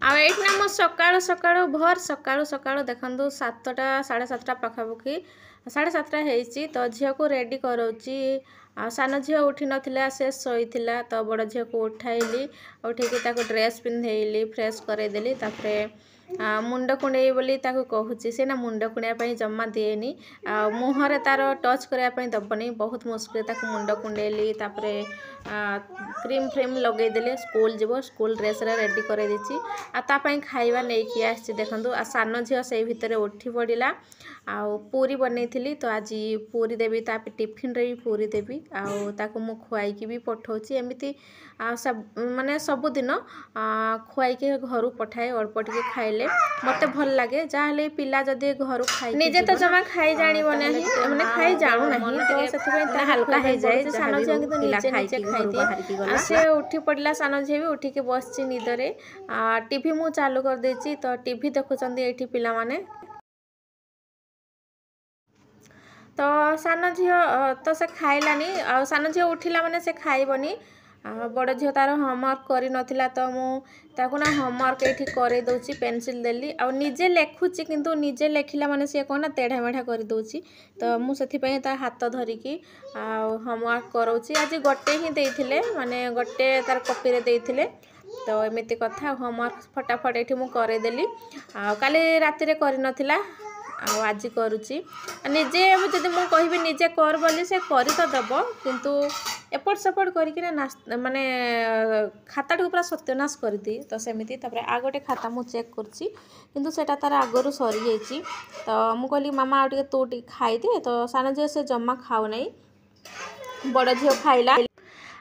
आईना मो सकाळु सकाळु भर सकाळु सकाळु देखंतु 7टा 7:30 पाखापाखि 7:30 होईची तो झील को रेडी कराऊची सान झील उठी नथिला से सोईथिला तो बड़ झील को उठाइली उठेकी ताको ड्रेस पिंधेइली फ्रेश करैदेली तापरे मुंड कुंडे बोली ताको कहूची से ना मुंड कुंडिया पई जम्मा दिएनी मुहरे तार टच करया पई दबनी बहुत मुश्किल ताको मुंड कुंडेली तापरे क्रीम फ्रेम लगे देले स्कूल जीवो स्कूल ड्रेस रे रेडी करे देची आ ता पई खाइबा नै कि आछि देखंतु आ सान झियो से भितरे उठी पड़िला आ पूरी बनैथिली तो आज पूरी देबी ता टिफिन रे भी पूरी देबी आ ताको मु खुआई की भी पठौची एमिति सब माने सब दिन खुआई के घर पठाए अल्प टिके खाइले मते भल लागे जाहले पिला जदि घर खाइ निजे तो जमा खाइ जानिबो नाही माने खाइ जानु नाही तो सेति पई ता हल्का हे जाय सान झियो कि तो निजे निजे खाइ दिए से उठी पड़ला सान झियो भी उठी के बसची निदरे टीवी मु चालू कर देची तो टीवी देखुचंदी एठी पिला माने तो सान झील तो से खाइलानी सान झील उठिला माने से खाइबनी बड़ झील तार होमवर्क करि नथिला तो मु ताको ना होमवर्क एठी करे दउची पेंसिल देली आ निजे लेखुची किंतु निजे लेखिला माने से कोना तेढा मेढा कर दउची तो मु सेथि पई ता हाथ धरि की होमवर्क करउची आज गोटे ही देइथिले माने गोटे तार कॉपी रे देइथिले तो एमिति कथा होमवर्क फटाफट एठी मु करे देली काली राति रे करि नथिला आज करुची निजे जदि मु कहबी निजे कर बोली से करी तो दब किंतु एपट सेपट करके माने खाता पूरा सत्यानाश कर दी तो सेमिति तापर आ गोटे खाता मु चेक करची किंतु सेटा तार आगरु सरी जाइची तो मु कहली मामा आ तू खाई दे तो सान झियो से जम्मा खाऊ नहीं बड़ झियो खाइला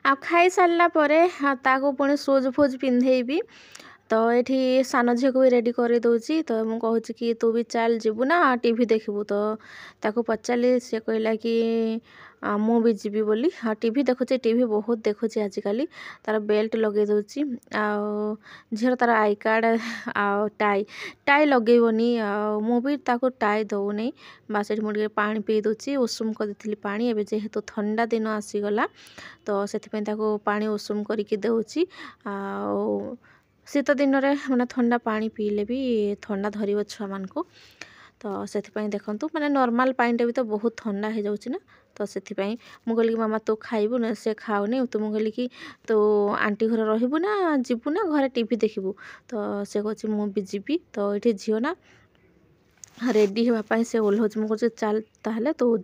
आ खाई सारला परे ताको पुणी शूज फूज पिंधेबी तो ये सान झील को भी रेडी कर दौची तो मुझे कहूँ कि तू भी चल जीवु ना टीवी देखबू तो ताको पचारि से कहला कि मु भी जीवी बोली हाँ टीवी देखुचे टीवी बहुत देखुचे आजिकल तार बेल्ट लगे दौची झील तार आई कार्ड आ टाई टाई लगेबनी मु भी ताको टाई दौनी बास मुझे पानी पी दूची उषुम कर दी पानी एवं जेहेतु ठंडा दिन आसीगला तो से पानी उषुम करके दौची शीत दिन में मैंने ठंडा पानी पीले भी ठंडा धरब छुआ मान को तो से देखूँ मैंने नॉर्मल पानी भी तो बहुत ठंडा हो जाऊँच ना तो से मुझे कहली मामा तू खाइबू ना से खाऊनी तो मुझे कहली कि तू आंटी घर रहबू ना जीवू ना घरे टीवी देखबू तो से कहूँ मु भी जीवी तो ये झील ना रेडी होगापाई से ओह्लौच मुझे चल ताहले तो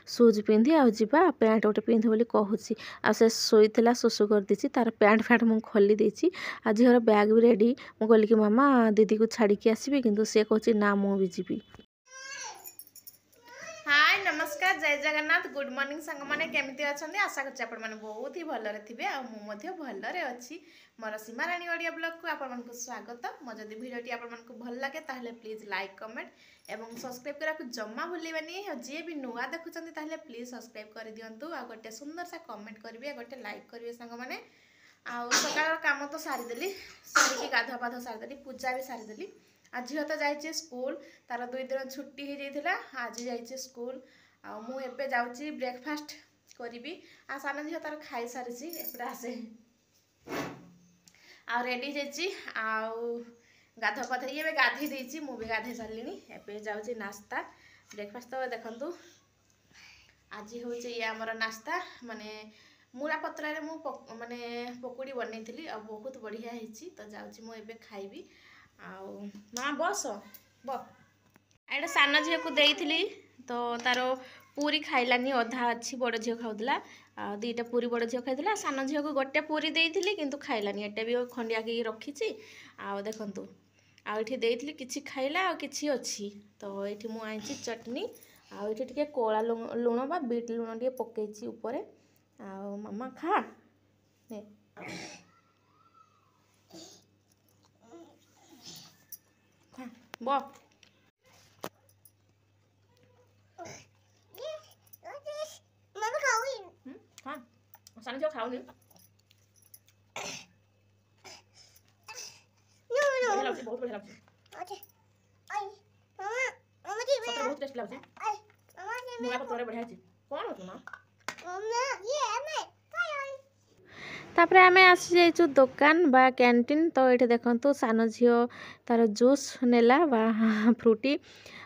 शूज पिंधि आ जावा पैंट गोटे पिंध बोली कहूँ आ से शोला शोशु कर दी तार पैंट फैंट मुझे खोली देती आ झील बैग भी रेडी मुझे कहली कि मामा दीदी को छाड़ी आसबि किंतु से कहूँ ना मु भी जीवी। हाय नमस्कार जय जगन्नाथ गुड मॉर्निंग सांग मैंने केमती अच्छा आशा करछि आपण माने बहुत ही भलरे थिबे आ मु मध्य भलरे अछि मोर सीमा रानी ऑडियो ब्लॉग को आपण मानकु स्वागत मो जदि वीडियोटी आपण मानकु भल लागे ताहले प्लीज लाइक कमेंट एवं सब्सक्राइब करा जम्मा भूलिबानी जे भी नुआ देखुचंती ताहले प्लीज सब्सक्राइब कर दियंतु आ गोटे सुंदर सा कमेंट करबे गोटे लाइक करबे सांग माने आ सकाळ काम तो सारी देली सारी के गाधा पाधा सारी देली पूजा भी सारी देली आज झील तो जाइए स्कूल तार 2 दिन छुट्टी हो जाइए आज जाइए स्कूल मुझे जाऊँगी ब्रेकफास्ट करी आ सान झील तार खाई सारी एपटे आसे आ रेडी जाइए गाध पाध ये गाधे देती मुझे गाधे सारे एवं जाऊँगी नास्ता ब्रेकफास्ट तो देखु आज हूँ ये आमर नास्ता माने मूला पत्र माने पकोड़ी बनई आ बहुत बढ़िया होती तो जाऊँगी मुझे खाइबी माँ बस एटा सान झील को देती तो तार पूरी खाइलानी अधा अच्छी बड़ झील खाऊला दीटा पूरी बड़ झील खाई सान झील को गोटे पूरी देती किंतु खाइलानी एटा भी खंडिया के रखी देखु आठी देती किसी खाइला आ किसी अच्छी तो ये मुझे चटनी आठी टे कला लुण बा बीट लुण टे पकई ऊपर मामा खा ने बो हाँ सान झील खाऊनी बहुत बढ़िया बहुत टेस्ट लगुच मूला पत्र बढ़िया कौन हो तापर आम आसी जाइचु दुकान बा कैंटीन। तो ये देखो सान झील तार जूस नेला बा फ्रूटी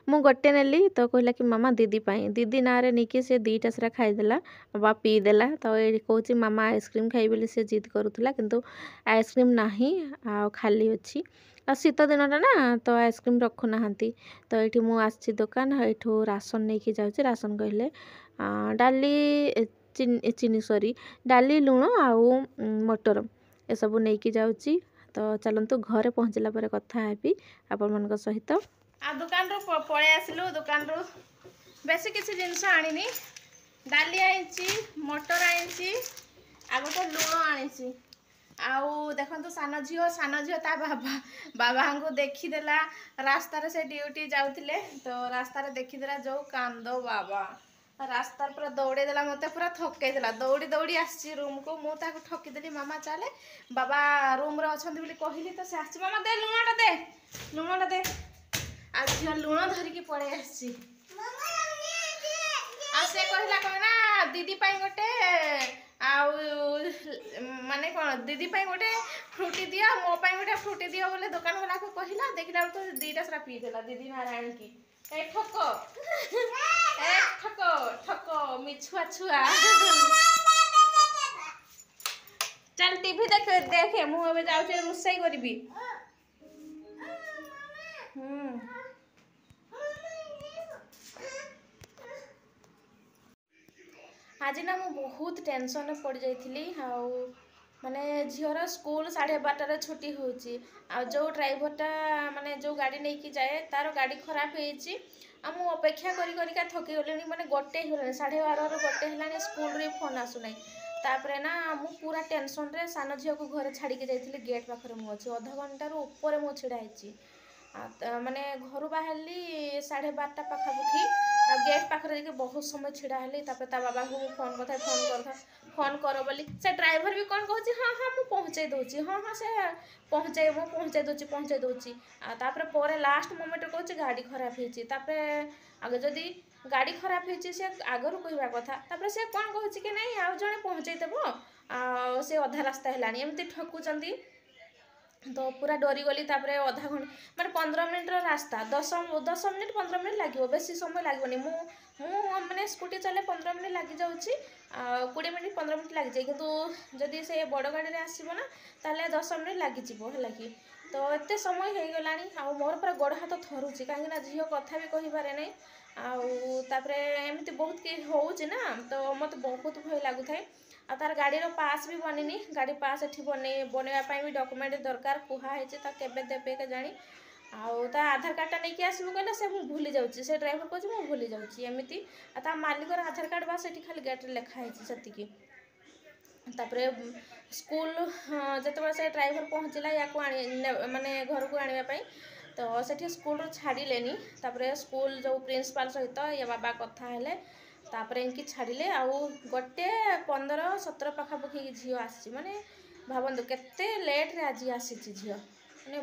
मु गोटे नेली तो कहला कि मामा दीदी पाई दीदी ना रे नहीं से दीटा सारा खाईदेला बा पीदेला। तो ये कहूँ मामा आइसक्रीम खाई बोली से जिद करूला किंतु आइसक्रीम नाही आ खाली अच्छी आ शीत दिनटा ना तो आइसक्रीम रखुना। तो ये मुझे दुकान ये राशन नहीं कि जाऊँ राशन कहले डाली चीनी सॉरी डाली लुण आउ मटर ए सब नहीं कि जाऊँगी। तो चलतु घरे पहुँचला पर कथा हेबी आपण मन सहित। आ दुकान रो पळे आसिलु दुकान रो बेसी किसी जिनस आनिनी डाली आइची मटर आइची आगो तो लुण आनिची आउ देखंतु सान झियो ता बाबा को देखीदेला रास्ता रे से ड्यूटी जाउथिले। तो रास्ता रे देखीदेला जो कांदो बाबा रास्ता पूरा दौड़े देला मते पूरा थके देला दौड़ी दौड़ी आसी रूम को मु ताको ठकी देली मामा चले बाबा रूम रे अछंती बोली कहली तो से आसी मामा दे लुणटा दे आ झियो लुण धरिकी पड़े आसी आ से कहला कहना दीदी पाई गोटे आउ माने कोन दीदी पाई गोटे फ्रूटी दिया मो पाई गोटे फ्रूटी दिया बोले दुकान वाला को कहला देखला तो दीटा सारा पी देला दीदी नारायण की ए ठको ठको मिछुआ छुआ चल टीवी देखे मु एबे जाउ छे रोसई करबी। आज ना मु बहुत टेंशन पड़ जाइली आउ माने झीवर स्कूल 12:30 छुट्टी होची आ जो ड्राइवरटा माने जो गाड़ी नहीं कि जाए तार गाड़ी खराब होईची आ मु अपेक्षा करिका थकी गलेनी माने गोटे होलानी 12:30 गोटे होलानी स्कूल रे फोन आसु नहीं। तापरे ना मु पूरा टेंशन रे सान झियो को घर छाड़ी के जाइली गेट पाखरे मु अछि आधा घंटा रो ऊपर मु छिड़ा आइची माने घर बाहरली 12:30 पाखापाखि आ गेट पाखरे जाके बहुत समय छिड़ा हेली। तापर ता बाबा को फोन कर बोली से ड्राइवर भी कौन कहूँ हाँ हाँ मुझे पहुँचे दूची हाँ हाँ से पहुँचे दूची तापर लास्ट मोमेंट कहूँ गाड़ी खराब होती आगे जदि गाड़ी खराब होती से आगर कहवा कथा तापर से कौन कहूँ कि नहीं आउ जड़े पहुँचेदेव आ से अधा रास्ता है एमती ठकुचंदी। तो पूरा डरी गली तापर अधा घंटा माने 15 मिनट रास्ता 10 मिनट 15 मिनट लगे बेसी समय लगनी मु मैंने स्कूटी चले 15 मिनट लग जाऊँगी 20 मिनट 15 मिनट लग जाए किंतु जदि से बड़ गाड़ी में आसब ना ताले 10 मिनट लगिज है कि तो एत समय हो गलानी आ मोर पूरा गोड़ हाथ थरुची कहीं झील कथा भी कहीपे नहीं आउे एमती बहुत कि होची ना तो मत बहुत भय लगुता है। आ तार गाड़ी रो पास भी बनी गाड़ी पास एठी बनवाई भी डॉक्यूमेंट दरकार कुहाई केबे देबे के जानी आउ ता आधार कार्डटा नहीं कि आसबू कहले से मु भूली जाउची से ड्राइवर कहछि मु भूली जाउची एमिति आ ता मालिकर आधार कार्ड बा सेठी खाली गेट लिखा है सेतिकी। तापरे स्कूल जतबे से ड्राइवर पहुँचला या को माने घर को आनिबा पई तो सेठी स्कूल रो छाड़ी लेनी तापरे स्कूल जो प्रिंसिपल सहित या बाबा कथा हेले तापरे इनकी छाड़िले आउ गोटे 15-17 पाखापाखि झील आसी माने भावନ୍ତୁ केते लेट रे आज आसी झील माने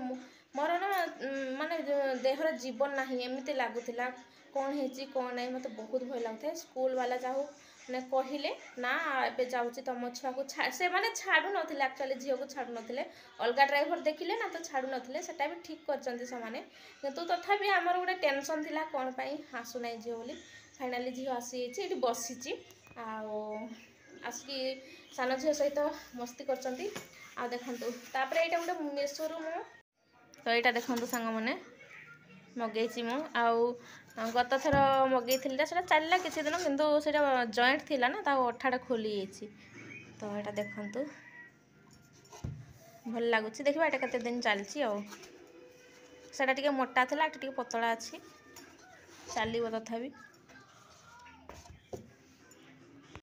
मोर ना माने देहर जीवन ना एमती लगुला कौन है कौन नहीं मत बहुत भय लगुता। स्कूल वाला जाऊ मैंने कहले ना ए जाऊँगी तुम छुआ को से मैंने छाड़ू ना एक्चुअली झील को छाड़ू ना अलग ड्राइवर देखिले ना तो छाड़ू ना भी ठीक कर तथापि आमर गोटे टेंशन थिला कौन पाई आसुना झील बोली फाइनाली झील आसी बसी आसिकी सान झील सहित मस्ती करछंती आ देखंतु तापर एटा गोटे मेसोरू मु तो यहाँ देखो सांग मैंने मगेची मु आउ गत थर मगई से चलला किसी दिन किंतु से जॉइंट थिला ना ता अठाटा खोली जाइए तो यहाँ देखु भल लगुच देखा ये केते दिन चलती आटा मोटा था टे पतला अच्छी चलो तथापि